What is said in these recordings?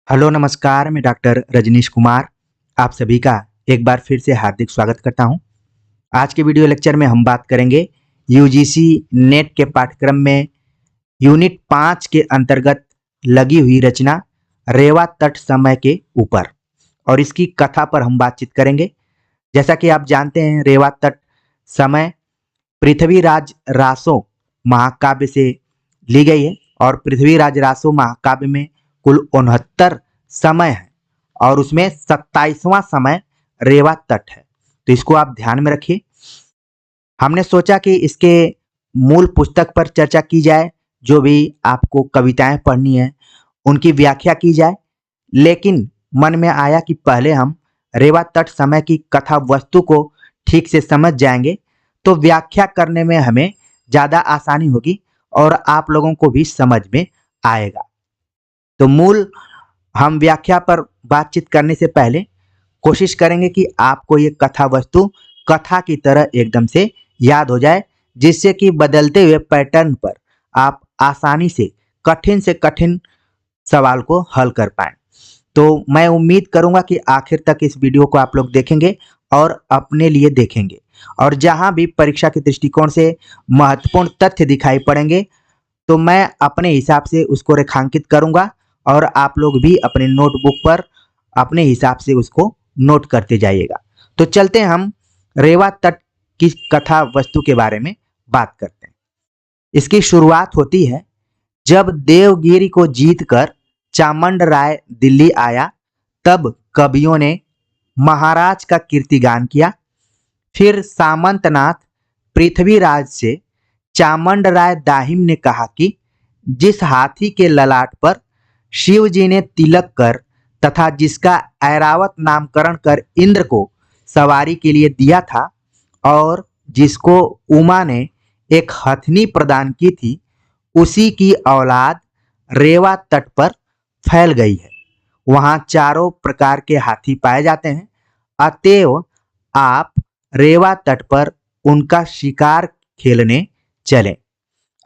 Hello नमस्कार, मैं doctor Rajneesh Kumar आप सभी का एक बार फिर से हार्दिक स्वागत करता हूं। आज के वीडियो लेक्चर में हम बात करेंगे यूजीसी नेट के पाठ्यक्रम में यूनिट 5 के अंतर्गत लगी हुई रचना रेवा तट समय के ऊपर और इसकी कथा पर हम बातचीत करेंगे। जैसा कि आप जानते हैं, रेवा तट समय पृथ्वीराज रासो महाकाव्य से ली गई है और पृथ्वीराज रासो महाकाव्य में कुल 69 समय है और उसमें 27वां समय रेवा तट है। तो इसको आप ध्यान में रखिए। हमने सोचा कि इसके मूल पुस्तक पर चर्चा की जाए, जो भी आपको कविताएं पढ़नी है उनकी व्याख्या की जाए, लेकिन मन में आया कि पहले हम रेवा तट समय की कथा वस्तु को ठीक से समझ जाएंगे तो व्याख्या करने में हमें ज़्यादा आसानी होगी और आप लोगों को भी समझ में आएगा। तो मूल हम व्याख्या पर बातचीत करने से पहले कोशिश करेंगे कि आपको ये कथा वस्तु कथा की तरह एकदम से याद हो जाए, जिससे कि बदलते हुए पैटर्न पर आप आसानी से कठिन सवाल को हल कर पाएं। तो मैं उम्मीद करूंगा कि आखिर तक इस वीडियो को आप लोग देखेंगे और अपने लिए देखेंगे, और जहां भी परीक्षा के दृष्टिकोण से महत्वपूर्ण तथ्य दिखाई पड़ेंगे तो मैं अपने हिसाब से उसको रेखांकित करूंगा और आप लोग भी अपने नोटबुक पर अपने हिसाब से उसको नोट करते जाइएगा। तो चलते हैं, हम रेवा तट की कथा वस्तु के बारे में बात करते हैं। इसकी शुरुआत होती है जब देवगिरी को जीतकर चामंड राय दिल्ली आया, तब कवियों ने महाराज का कीर्तिगान किया। फिर सामंतनाथ पृथ्वीराज से चामंड राय दाहिम ने कहा कि जिस हाथी के ललाट पर शिव जी ने तिलक कर तथा जिसका ऐरावत नामकरण कर इंद्र को सवारी के लिए दिया था और जिसको उमा ने एक हथनी प्रदान की थी, उसी की औलाद रेवा तट पर फैल गई है। वहां चारों प्रकार के हाथी पाए जाते हैं, अतएव आप रेवा तट पर उनका शिकार खेलने चलें।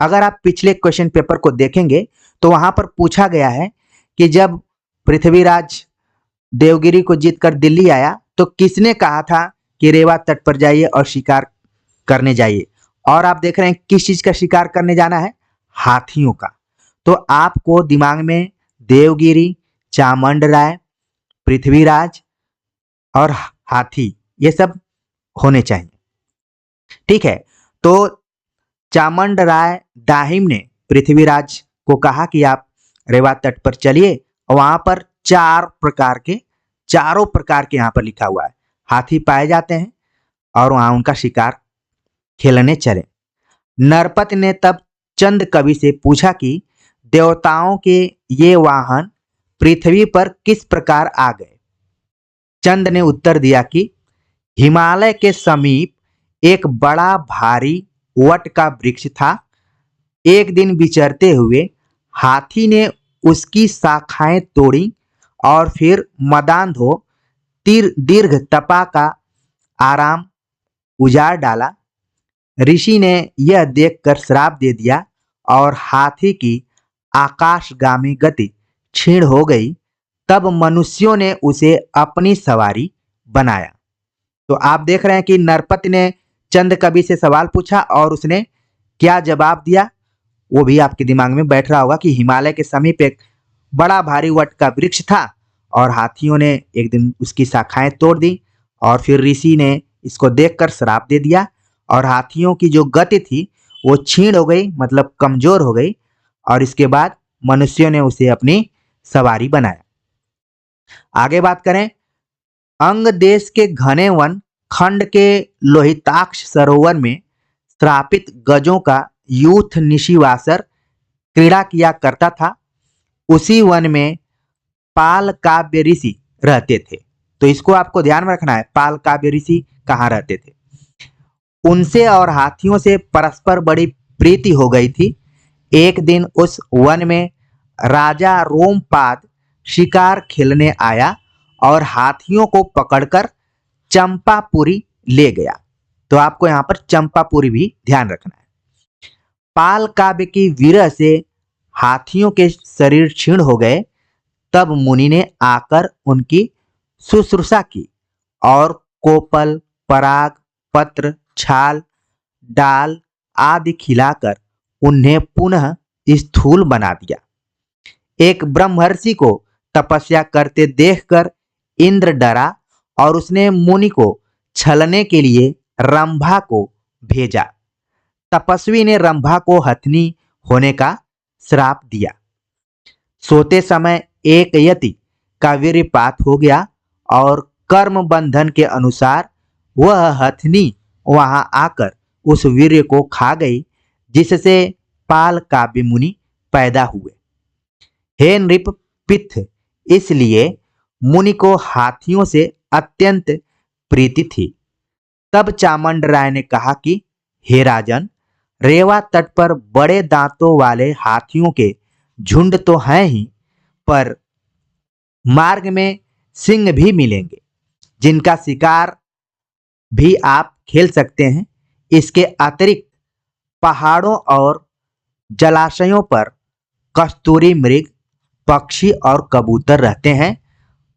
अगर आप पिछले क्वेश्चन पेपर को देखेंगे तो वहां पर पूछा गया है कि जब पृथ्वीराज देवगिरी को जीतकर दिल्ली आया तो किसने कहा था कि रेवा तट पर जाइए और शिकार करने जाइए, और आप देख रहे हैं किस चीज का शिकार करने जाना है, हाथियों का। तो आपको दिमाग में देवगिरी, चामंड राय, पृथ्वीराज और हाथी ये सब होने चाहिए। ठीक है, तो चामंड राय दाहिम ने पृथ्वीराज को कहा कि आप रेवा तट पर चलिए, वहां पर चारों प्रकार के यहाँ पर लिखा हुआ है हाथी पाए जाते हैं और वहां उनका शिकार खेलने चले। नरपत ने तब चंद कवि से पूछा कि देवताओं के ये वाहन पृथ्वी पर किस प्रकार आ गए। चंद ने उत्तर दिया कि हिमालय के समीप एक बड़ा भारी वट का वृक्ष था। एक दिन विचरते हुए हाथी ने उसकी शाखाएं तोड़ी और फिर मदान धो दीर्घ तपा का आराम उजाड़ डाला। ऋषि ने यह देखकर श्राप दे दिया और हाथी की आकाशगामी गति क्षीण हो गई। तब मनुष्यों ने उसे अपनी सवारी बनाया। तो आप देख रहे हैं कि नरपत ने चंद कवि से सवाल पूछा और उसने क्या जवाब दिया, वो भी आपके दिमाग में बैठ रहा होगा कि हिमालय के समीप एक बड़ा भारी वट का वृक्ष था और हाथियों ने एक दिन उसकी शाखाएं तोड़ दी और फिर ऋषि ने इसको देखकर श्राप दे दिया और हाथियों की जो गति थी वो क्षीण हो गई, मतलब कमजोर हो गई, और इसके बाद मनुष्यों ने उसे अपनी सवारी बनाया। आगे बात करें, अंग देश के घने वन खंड के लोहिताक्ष सरोवर में श्रापित गजों का यूथ निशिवासर क्रीड़ा किया करता था। उसी वन में पाल काव्य ऋषि रहते थे। तो इसको आपको ध्यान में रखना है, पाल काव्य ऋषि कहाँ रहते थे। उनसे और हाथियों से परस्पर बड़ी प्रीति हो गई थी। एक दिन उस वन में राजा रोमपाद शिकार खेलने आया और हाथियों को पकड़कर चंपापुरी ले गया। तो आपको यहाँ पर चंपापुरी भी ध्यान रखना है। पाल काव्य की विरह से हाथियों के शरीर क्षीण हो गए। तब मुनि ने आकर उनकी शुश्रूषा की और कोपल, पराग, पत्र, छाल, डाल आदि खिलाकर उन्हें पुनः स्थूल बना दिया। एक ब्रह्मर्षि को तपस्या करते देखकर इंद्र डरा और उसने मुनि को छलने के लिए रंभा को भेजा। तपस्वी ने रंभा को हथनी होने का श्राप दिया। सोते समय एक यति का वीर्यपात हो गया और कर्म बंधन के अनुसार वह हथनी वहां आकर उस वीर्य को खा गई, जिससे पाल काव्य मुनि पैदा हुए। हे नृप पित्थ, इसलिए मुनि को हाथियों से अत्यंत प्रीति थी। तब चामंड राय ने कहा कि हे राजन, रेवा तट पर बड़े दांतों वाले हाथियों के झुंड तो हैं ही, पर मार्ग में सिंह भी मिलेंगे, जिनका शिकार भी आप खेल सकते हैं। इसके अतिरिक्त पहाड़ों और जलाशयों पर कस्तूरी मृग, पक्षी और कबूतर रहते हैं,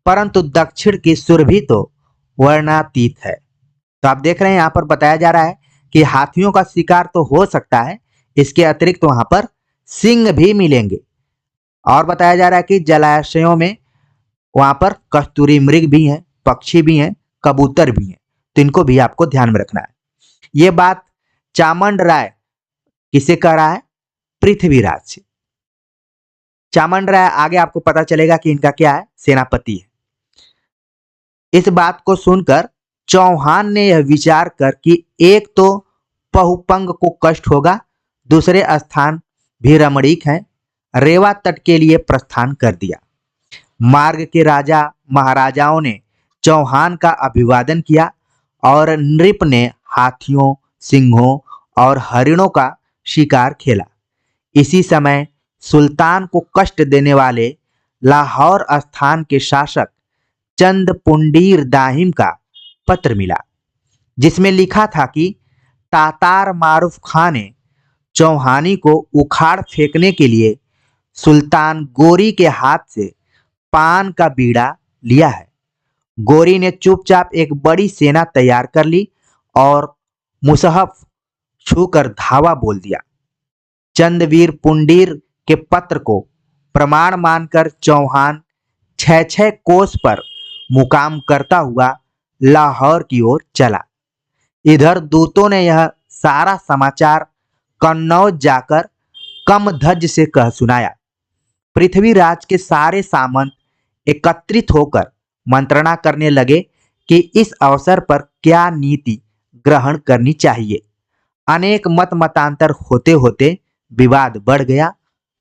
परंतु दक्षिण की सुरभि तो वर्णातीत है। तो आप देख रहे हैं यहाँ पर बताया जा रहा है कि हाथियों का शिकार तो हो सकता है, इसके अतिरिक्त वहां पर सिंह भी मिलेंगे। और बताया जा रहा है कि जलाशयों में वहां पर कस्तूरी मृग भी हैं, पक्षी भी हैं, कबूतर भी हैं, तो इनको भी आपको ध्यान में रखना है। ये बात चामंड राय किसे कह रहा है? पृथ्वीराज से। चामंड राय आगे आपको पता चलेगा कि इनका क्या है, सेनापति है। इस बात को सुनकर चौहान ने यह विचार कर कि एक तो पहुपंग को कष्ट होगा, दूसरे स्थान भी रमणीक हैं, रेवा तट के लिए प्रस्थान कर दिया। मार्ग के राजा महाराजाओं ने चौहान का अभिवादन किया और नृप ने हाथियों, सिंहों और हरिणों का शिकार खेला। इसी समय सुल्तान को कष्ट देने वाले लाहौर स्थान के शासक चंद पुंडीर दाहिम का पत्र मिला, जिसमें लिखा था कि तातार मारूफ खां ने चौहानी को उखाड़ फेंकने के लिए सुल्तान गोरी के हाथ से पान का बीड़ा लिया है। गोरी ने चुपचाप एक बड़ी सेना तैयार कर ली और मुसहफ छूकर धावा बोल दिया। चंदवीर पुंडीर के पत्र को प्रमाण मानकर चौहान 6-6 कोस पर मुकाम करता हुआ लाहौर की ओर चला। इधर दूतों ने यह सारा समाचार कन्नौज जाकर कमध्वज से कह सुनाया। पृथ्वीराज के सारे सामंत एकत्रित होकर मंत्रणा करने लगे कि इस अवसर पर क्या नीति ग्रहण करनी चाहिए। अनेक मत मतांतर होते होते विवाद बढ़ गया।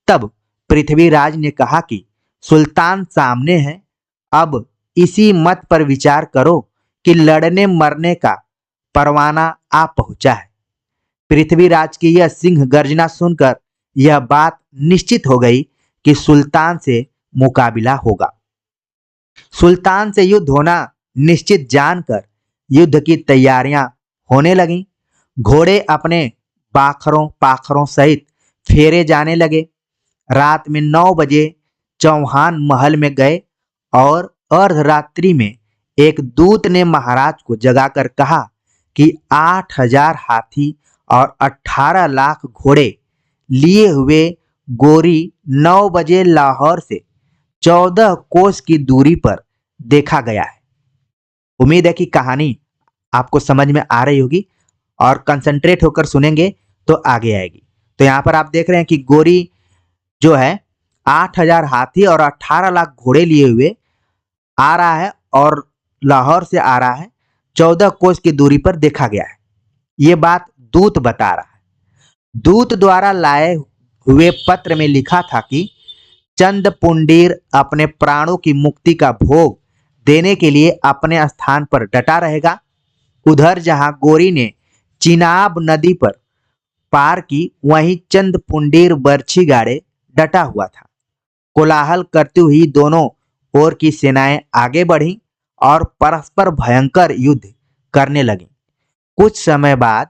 तब पृथ्वीराज ने कहा कि सुल्तान सामने है, अब इसी मत पर विचार करो कि लड़ने मरने का परवाना आ पहुंचा है। पृथ्वीराज की यह सिंह गर्जना सुनकर यह बात निश्चित हो गई कि सुल्तान से मुकाबिला होगा। सुल्तान से युद्ध होना निश्चित जानकर युद्ध की तैयारियां होने लगीं। घोड़े अपने बाखरों पाखरों सहित फेरे जाने लगे। रात में 9 बजे चौहान महल में गए और अर्धरात्रि में एक दूत ने महाराज को जगाकर कहा कि 8000 हाथी और 18 लाख घोड़े लिए हुए गोरी 9 बजे लाहौर से 14 कोस की दूरी पर देखा गया है। उम्मीद है कि कहानी आपको समझ में आ रही होगी और कंसंट्रेट होकर सुनेंगे तो आगे आएगी। तो यहाँ पर आप देख रहे हैं कि गोरी जो है 8000 हाथी और 18 लाख घोड़े लिए हुए आ रहा है और लाहौर से आ रहा है, 14 कोस की दूरी पर देखा गया है। ये बात दूत बता रहा है। दूत द्वारा लाए हुए पत्र में लिखा था कि चंद पुंडीर अपने प्राणों की मुक्ति का भोग देने के लिए अपने स्थान पर डटा रहेगा। उधर जहां गोरी ने चिनाब नदी पर पार की, वहीं चंद पुंडीर बर्छी गाड़े डटा हुआ था। कोलाहल करती हुई दोनों ओर की सेनाएं आगे बढ़ीं और परस्पर भयंकर युद्ध करने लगीं। कुछ समय बाद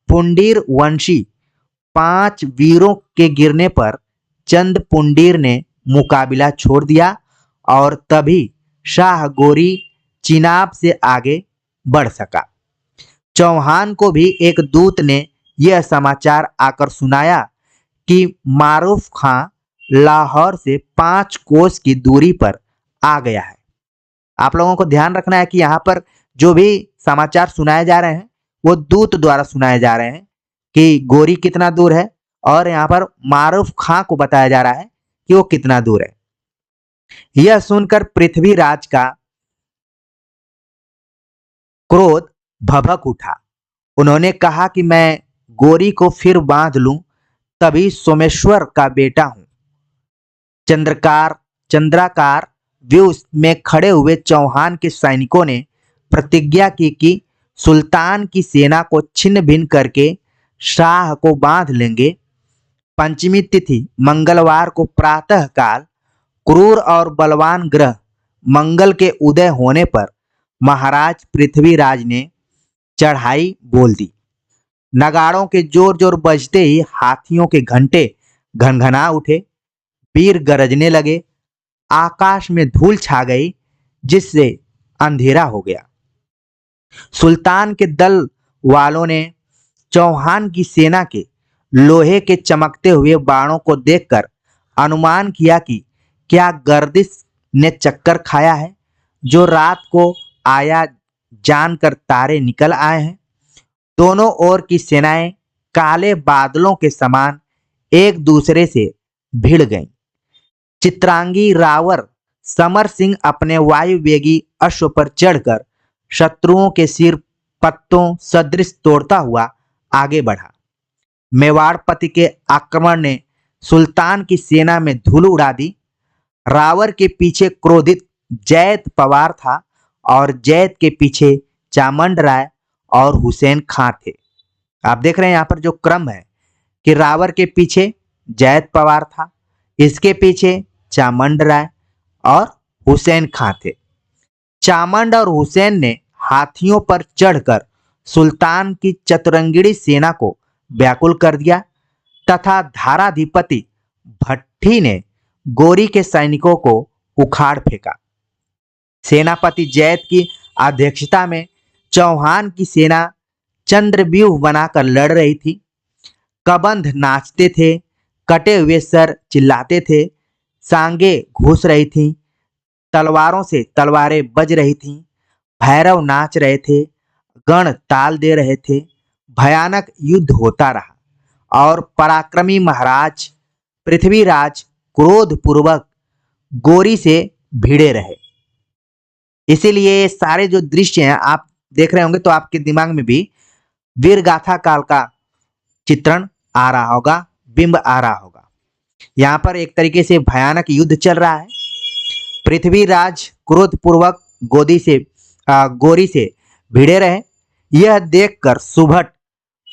पुंडीर वंशी 5 वीरों के गिरने पर चंद पुंडीर ने मुकाबिला छोड़ दिया और तभी शाह गोरी चिनाब से आगे बढ़ सका। चौहान को भी एक दूत ने यह समाचार आकर सुनाया कि मारूफ खां लाहौर से 5 कोस की दूरी पर आ गया है। आप लोगों को ध्यान रखना है कि यहाँ पर जो भी समाचार सुनाए जा रहे हैं वो दूत द्वारा सुनाए जा रहे हैं कि गोरी कितना दूर है, और यहाँ पर मारूफ खां को बताया जा रहा है कि वो कितना दूर है। यह सुनकर पृथ्वीराज का क्रोध भभक उठा। उन्होंने कहा कि मैं गोरी को फिर बांध लूं, तभी सोमेश्वर का बेटा हूं। चंद्राकार व्यूह में खड़े हुए चौहान के सैनिकों ने प्रतिज्ञा की कि सुल्तान की सेना को छिन्न भिन्न करके शाह को बांध लेंगे। पंचमी तिथि मंगलवार को प्रातः काल क्रूर और बलवान ग्रह मंगल के उदय होने पर महाराज पृथ्वीराज ने चढ़ाई बोल दी। नगाड़ों के जोर जोर बजते ही हाथियों के घंटे घनघना उठे, वीर गरजने लगे, आकाश में धूल छा गई, जिससे अंधेरा हो गया। सुल्तान के दल वालों ने चौहान की सेना के लोहे के चमकते हुए बाणों को देखकर अनुमान किया कि क्या गर्दिश ने चक्कर खाया है, जो रात को आया जानकर तारे निकल आए हैं। दोनों ओर की सेनाएं काले बादलों के समान एक दूसरे से भिड़ गईं। चित्रांगी रावर समर सिंह अपने वायुवेगी अश्व पर चढ़कर शत्रुओं के सिर पत्तों सदृश तोड़ता हुआ आगे बढ़ा। मेवाड़पति के आक्रमण ने सुल्तान की सेना में धूल उड़ा दी। रावर के पीछे क्रोधित जैद पवार था और जैद के पीछे चामंड राय और हुसैन खां थे। आप देख रहे हैं यहाँ पर जो क्रम है कि रावर के पीछे जैद पवार था, इसके पीछे चामंड राय और हुसैन खां थे। चामंड और हुसैन ने हाथियों पर चढ़कर सुल्तान की चतुरंगिणी सेना को व्याकुल कर दिया तथा धाराधिपति भट्टी ने गोरी के सैनिकों को उखाड़ फेंका। सेनापति जैद की अध्यक्षता में चौहान की सेना चंद्रव्यूह बनाकर लड़ रही थी। कबंध नाचते थे, कटे हुए सर चिल्लाते थे, सांगे घुस रही थीं, तलवारों से तलवारें बज रही थीं, भैरव नाच रहे थे, गण ताल दे रहे थे। भयानक युद्ध होता रहा और पराक्रमी महाराज पृथ्वीराज क्रोधपूर्वक गोरी से भिड़े रहे। इसीलिए ये सारे जो दृश्य हैं आप देख रहे होंगे तो आपके दिमाग में भी वीर गाथा काल का चित्रण आ रहा होगा, बिंब आ रहा होगा। यहाँ पर एक तरीके से भयानक युद्ध चल रहा है। पृथ्वीराज क्रोधपूर्वक गोरी से भिड़े रहे। यह देखकर सुभट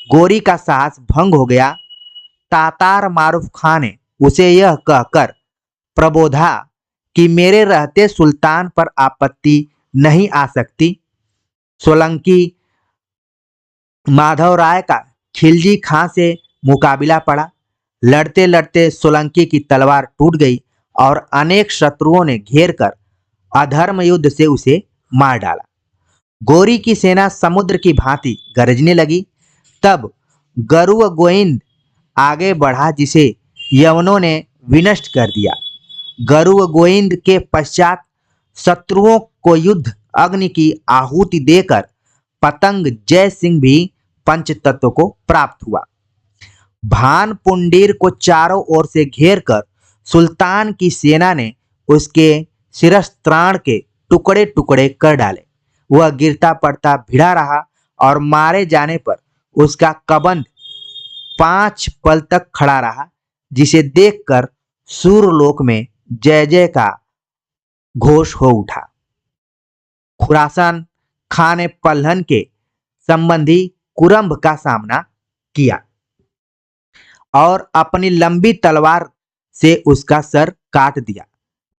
गोरी का साहस भंग हो गया। तातार मारूफ खां ने उसे यह कहकर प्रबोधा कि मेरे रहते सुल्तान पर आपत्ति नहीं आ सकती। सोलंकी माधव राय का खिलजी खां से मुकाबिला पड़ा। लड़ते लड़ते सोलंकी की तलवार टूट गई और अनेक शत्रुओं ने घेर कर अधर्म युद्ध से उसे मार डाला। गोरी की सेना समुद्र की भांति गरजने लगी। तब गरुड़ गोविंद आगे बढ़ा, जिसे यवनों ने विनष्ट कर दिया। गरुड़ गोविंद के पश्चात शत्रुओं को युद्ध अग्नि की आहुति देकर पतंग जय सिंह भी पंचतत्व को प्राप्त हुआ। भान पुंडीर को चारों ओर से घेर कर सुल्तान की सेना ने उसके शिरस्त्राण के टुकड़े टुकड़े कर डाले। वह गिरता पड़ता भिड़ा रहा और मारे जाने पर उसका कबंध 5 पल तक खड़ा रहा, जिसे देखकर सूरलोक में जय जय का घोष हो उठा। खुरासान खां ने पल्हन के संबंधी कुरम्ब का सामना किया और अपनी लंबी तलवार से उसका सर काट दिया।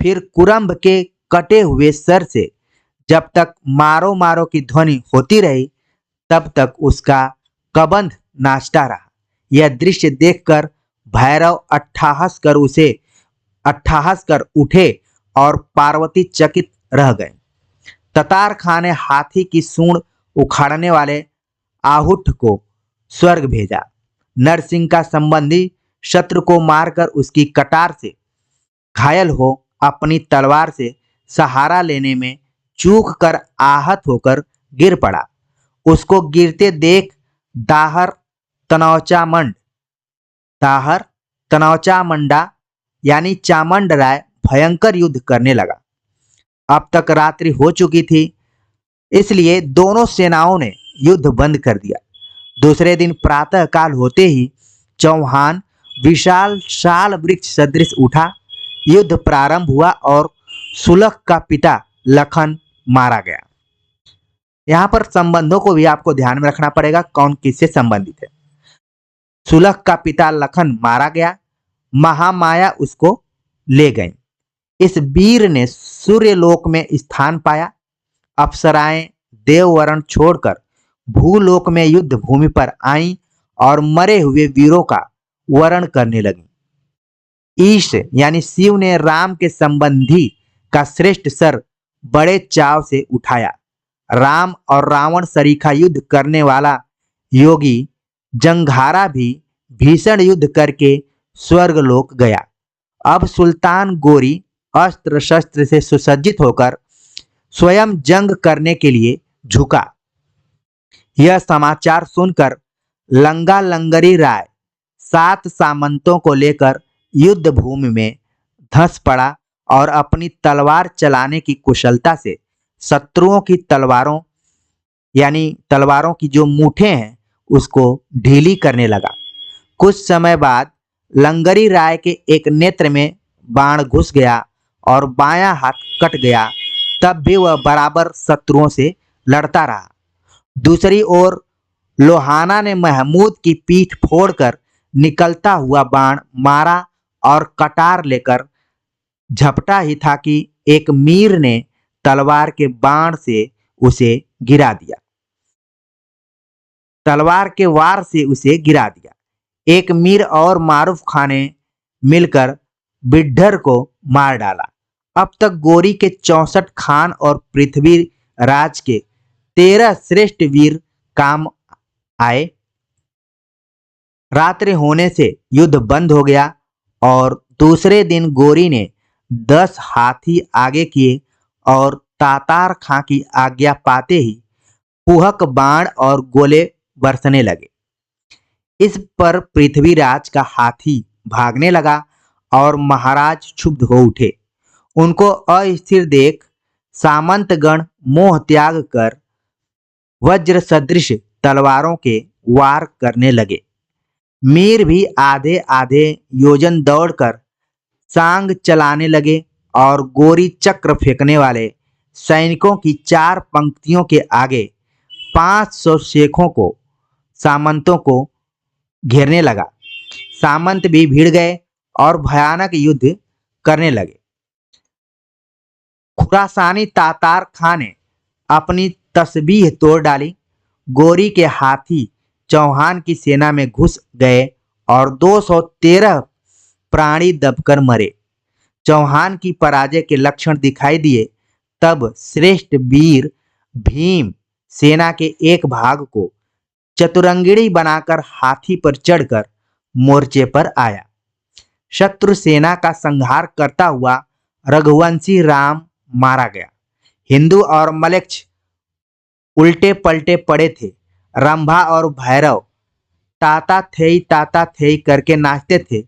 फिर कुरम्ब के कटे हुए सर से जब तक मारो मारो की ध्वनि होती रही तब तक उसका कबंध नाचता रहा। यह दृश्य देखकर भैरव अट्ठाहस कर उठे और पार्वती चकित रह गए। ततार खां ने हाथी की सूंड उखाड़ने वाले आहुट को स्वर्ग भेजा। नरसिंह का संबंधी शत्रु को मारकर उसकी कटार से घायल हो अपनी तलवार से सहारा लेने में चूक कर आहत होकर गिर पड़ा। उसको गिरते देख दाहर तनौचामंड दाहर तनौचामंडा यानी चामंड राय भयंकर युद्ध करने लगा। अब तक रात्रि हो चुकी थी, इसलिए दोनों सेनाओं ने युद्ध बंद कर दिया। दूसरे दिन प्रातः काल होते ही चौहान विशाल शाल वृक्ष सदृश उठा। युद्ध प्रारंभ हुआ और सुलख का पिता लखन मारा गया। यहाँ पर संबंधों को भी आपको ध्यान में रखना पड़ेगा, कौन किससे संबंधित है। सुलख का पिता लखन मारा गया, महामाया उसको ले गई। इस वीर ने सूर्यलोक में स्थान पाया। अप्सराएं देववरण छोड़कर भूलोक में युद्ध भूमि पर आईं और मरे हुए वीरों का वरण करने लगी। ईश यानी शिव ने राम के संबंधी का श्रेष्ठ सर बड़े चाव से उठाया। राम और रावण सरीखा युद्ध करने वाला योगी जंघारा भी भीषण युद्ध करके स्वर्गलोक गया। अब सुल्तान गोरी अस्त्र शस्त्र से सुसज्जित होकर स्वयं जंग करने के लिए झुका। यह समाचार सुनकर लंगा लंगरी राय 7 सामंतों को लेकर युद्ध भूमि में धंस पड़ा और अपनी तलवार चलाने की कुशलता से शत्रुओं की तलवारों यानी तलवारों की जो मूठें हैं उसको ढीली करने लगा। कुछ समय बाद लंगरी राय के एक नेत्र में बाण घुस गया और बायां हाथ कट गया। तब भी वह बराबर शत्रुओं से लड़ता रहा। दूसरी ओर लोहाना ने महमूद की पीठ फोड़कर निकलता हुआ बाण मारा और कटार लेकर झपटा ही था कि एक मीर ने तलवार के बाण से उसे गिरा दिया। तलवार के वार से उसे गिरा दिया। एक मीर और मारूफ खां ने मिलकर बिड्ढर को मार डाला। अब तक गोरी के 64 खान और पृथ्वी राज के 13 श्रेष्ठ वीर काम आए। रात्रि होने से युद्ध बंद हो गया और दूसरे दिन गोरी ने 10 हाथी आगे किए और तातार खां की आज्ञा पाते ही पुहक बाण और गोले बरसने लगे। इस पर पृथ्वीराज का हाथी भागने लगा और महाराज क्षुब्ध हो उठे। उनको अस्थिर देख सामंतगण मोह त्याग कर वज्र सदृश तलवारों के वार करने लगे। मीर भी आधे आधे योजन दौड़कर सांग चलाने लगे और गोरी चक्र फेंकने वाले सैनिकों की 4 पंक्तियों के आगे 500 शेखों को सामंतों को घेरने लगा। सामंत भी भिड़ गए और भयानक युद्ध करने लगे। खुरासानी तातार खां ने अपनी तस्बीह तोड़ डाली। गोरी के हाथी चौहान की सेना में घुस गए और 213 प्राणी दबकर मरे। चौहान की पराजय के लक्षण दिखाई दिए। तब श्रेष्ठ वीर भीम सेना के एक भाग को चतुरंगिणी बनाकर हाथी पर चढ़कर मोर्चे पर आया। शत्रु सेना का संहार करता हुआ रघुवंशी राम मारा गया। हिंदू और मलेच्छ उल्टे पलटे पड़े थे। रंभा और भैरव ताता थे करके नाचते थे।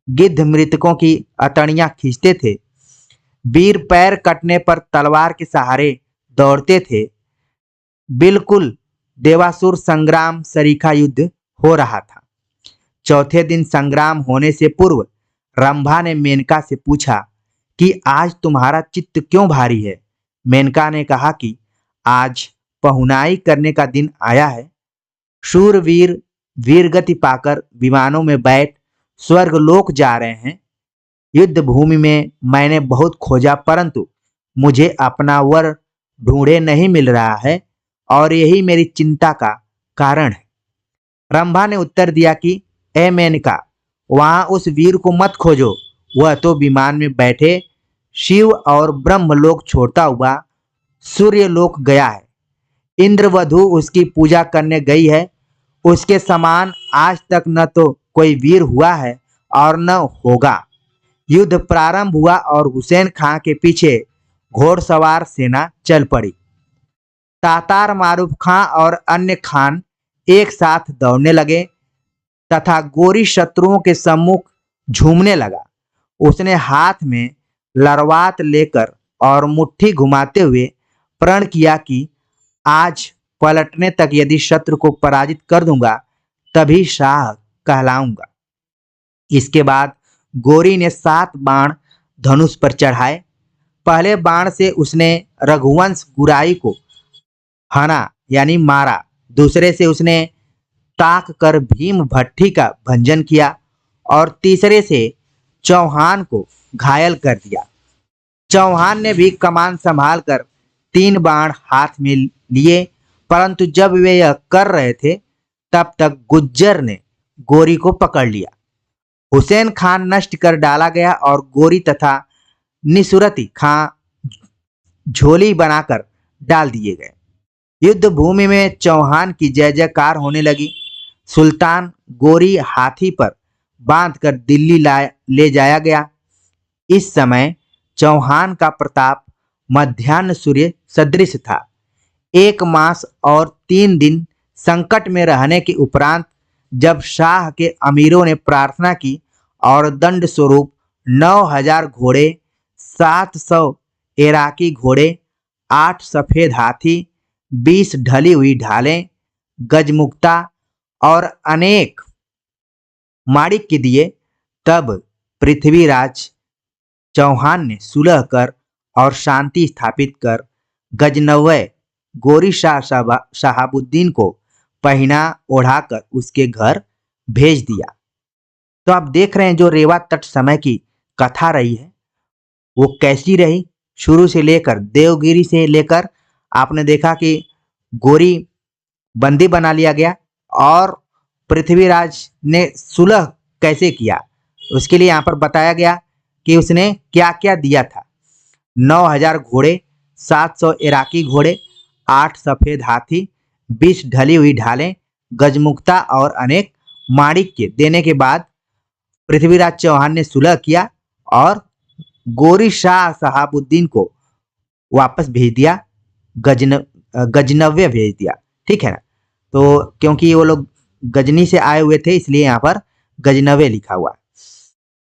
गिद्ध मृतकों की अतड़ियां खींचते थे। वीर पैर कटने पर तलवार के सहारे दौड़ते थे। बिल्कुल देवासुर संग्राम सरीखा युद्ध हो रहा था। चौथे दिन संग्राम होने से पूर्व रंभा ने मेनका से पूछा कि आज तुम्हारा चित्त क्यों भारी है। मेनका ने कहा कि आज पहुनाई करने का दिन आया है। शूरवीर वीरगति पाकर विमानों में बैठ स्वर्गलोक जा रहे हैं। युद्ध भूमि में मैंने बहुत खोजा परंतु मुझे अपना वर ढूंढे नहीं मिल रहा है और यही मेरी चिंता का कारण है। रंभा ने उत्तर दिया कि ए मेनका, वहां उस वीर को मत खोजो। वह तो विमान में बैठे शिव और ब्रह्मलोक छोड़ता हुआ सूर्यलोक गया है। इंद्रवधु उसकी पूजा करने गई है। उसके समान आज तक न तो कोई वीर हुआ है और न होगा। युद्ध प्रारंभ हुआ और हुसैन खां के पीछे घोड़सवार सेना चल पड़ी। तातार मारूफ खां और अन्य खान एक साथ दौड़ने लगे तथा गोरी शत्रुओं के सम्मुख झूमने लगा। उसने हाथ में लरवात लेकर और मुट्ठी घुमाते हुए प्रण किया कि आज पलटने तक यदि शत्रु को पराजित कर दूंगा तभी शाह कहलाऊंगा। इसके बाद गोरी ने 7 बाण धनुष पर चढ़ाए। पहले बाण से उसने रघुवंश गुराई को हना यानी मारा। दूसरे से उसने ताक कर भीम भट्टी का भंजन किया और तीसरे से चौहान को घायल कर दिया। चौहान ने भी कमान संभाल कर 3 बाण हाथ में लिए, परंतु जब वे यह कर रहे थे तब तक गुज्जर ने गोरी को पकड़ लिया। हुसैन खान नष्ट कर डाला गया और गोरी तथा निसुरती खां झोली बनाकर डाल दिए गए। युद्ध भूमि में चौहान की जय जयकार होने लगी। सुल्तान गोरी हाथी पर बांधकर दिल्ली ले जाया गया। इस समय चौहान का प्रताप मध्याह्न सूर्य सदृश था। 1 मास और 3 दिन संकट में रहने के उपरांत जब शाह के अमीरों ने प्रार्थना की और दंड स्वरूप 9000 घोड़े, 700 इराकी घोड़े, 8 सफेद हाथी, 20 ढली हुई ढालें, गजमुक्ता और अनेक माणिक्य दिए, तब पृथ्वीराज चौहान ने सुलह कर और शांति स्थापित कर गजनवे गोरी शाह शहाबुद्दीन को पहना ओढ़ाकर उसके घर भेज दिया। तो आप देख रहे हैं जो रेवा तट समय की कथा रही है वो कैसी रही। शुरू से लेकर देवगिरी से लेकर आपने देखा कि गोरी बंदी बना लिया गया और पृथ्वीराज ने सुलह कैसे किया उसके लिए यहाँ पर बताया गया कि उसने क्या क्या दिया था। 9000 घोड़े, 700 इराकी घोड़े, 8 सफेद हाथी, 20 ढली हुई ढालें, गजमुक्ता और अनेक माणिक्य देने के बाद पृथ्वीराज चौहान ने सुलह किया और गोरी शाह शहाबुद्दीन को वापस भेज दिया, गजनव्य भेज दिया। ठीक है ना। तो क्योंकि वो लोग गजनी से आए हुए थे इसलिए यहाँ पर गजनवे लिखा हुआ।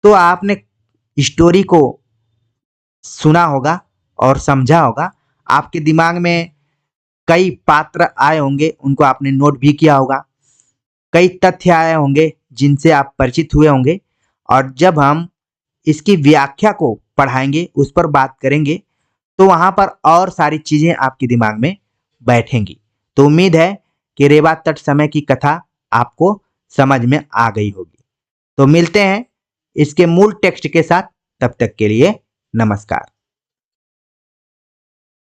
तो आपने स्टोरी को सुना होगा और समझा होगा। आपके दिमाग में कई पात्र आए होंगे, उनको आपने नोट भी किया होगा। कई तथ्य आए होंगे जिनसे आप परिचित हुए होंगे और जब हम इसकी व्याख्या को पढ़ाएंगे, उस पर बात करेंगे, तो वहां पर और सारी चीजें आपके दिमाग में बैठेंगी। तो उम्मीद है कि रेवा तट समय की कथा आपको समझ में आ गई होगी। तो मिलते हैं इसके मूल टेक्स्ट के साथ, तब तक के लिए नमस्कार।